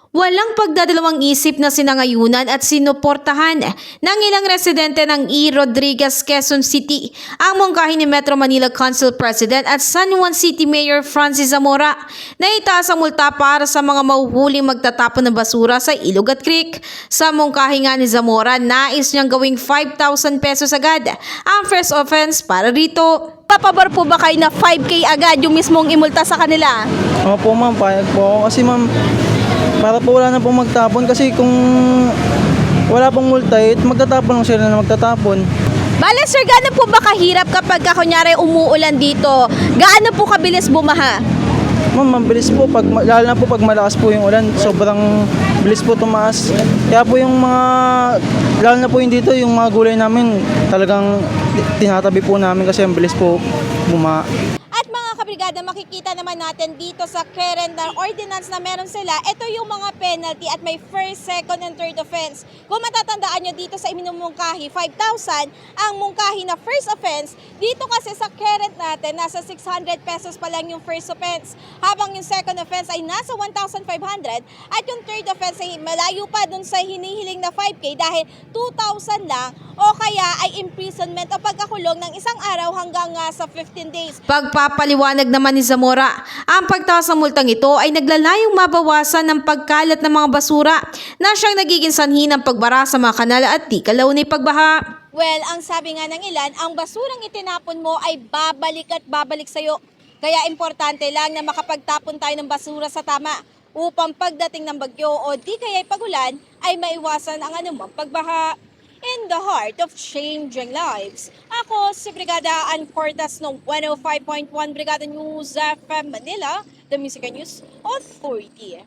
Walang pagdadalawang isip na sinangayunan at sinuportahan ng ilang residente ng E. Rodriguez, Quezon City ang mungkahi ni Metro Manila Council President at San Juan City Mayor Francis Zamora na itaas ang multa para sa mga mahuhuling magtatapon ng basura sa ilog at creek. Sa mungkahi nga ni Zamora, nais niyang gawing 5,000 pesos agad ang first offense para rito. Papabor po ba kayo na 5K agad yung mismong imulta sa kanila? Opo ma'am, payag po ako kasi ma'am, para po wala na pong magtapon kasi kung wala pong multa, magtatapon lang sila na magtatapon. Bale sir, gaano po ba kahirap kapag kunyari umuulan dito? Gaano po kabilis bumaha? Ma'am, mabilis po, lalo na po pag malakas po yung ulan, sobrang bilis po tumaas. Kaya po yung mga, lalo na po yung dito, yung mga gulay namin, talagang tinatabi po namin kasi ang bilis po bumaha. At mga kabrigada, makikita naman natin dito sa current na ordinance na meron sila, ito yung mga penalty at may first, second, and third offense. Kung matatandaan nyo dito sa iminumungkahi, 5,000 ang mungkahi na first offense. Dito kasi sa current natin, nasa 600 pesos pa lang yung first offense. Habang yung second offense ay nasa 1,500 at yung third offense ay malayo pa dun sa hinihiling na 5K dahil 2,000 lang o kaya ay imprisonment o pagkakulong ng isang araw hanggang sa 15 days. Pagpapaliwanag naman ni Zamora, ang pagtaas ng multang ito ay naglalayong mabawasan ng pagkalat ng mga basura na siyang nagiging sanhi ng pagbara sa mga kanal at di kalaunay pagbaha. Well, ang sabi nga ng ilan, ang basurang itinapon mo ay babalik at babalik sa'yo. Kaya importante lang na makapagtapon tayo ng basura sa tama upang pagdating ng bagyo o di kaya'y pagulan ay maiwasan ang anumang pagbaha. In the heart of changing lives, ako si Brigada Ann Cortas ng 105.1 Brigada News FM Manila, the Music and News Authority.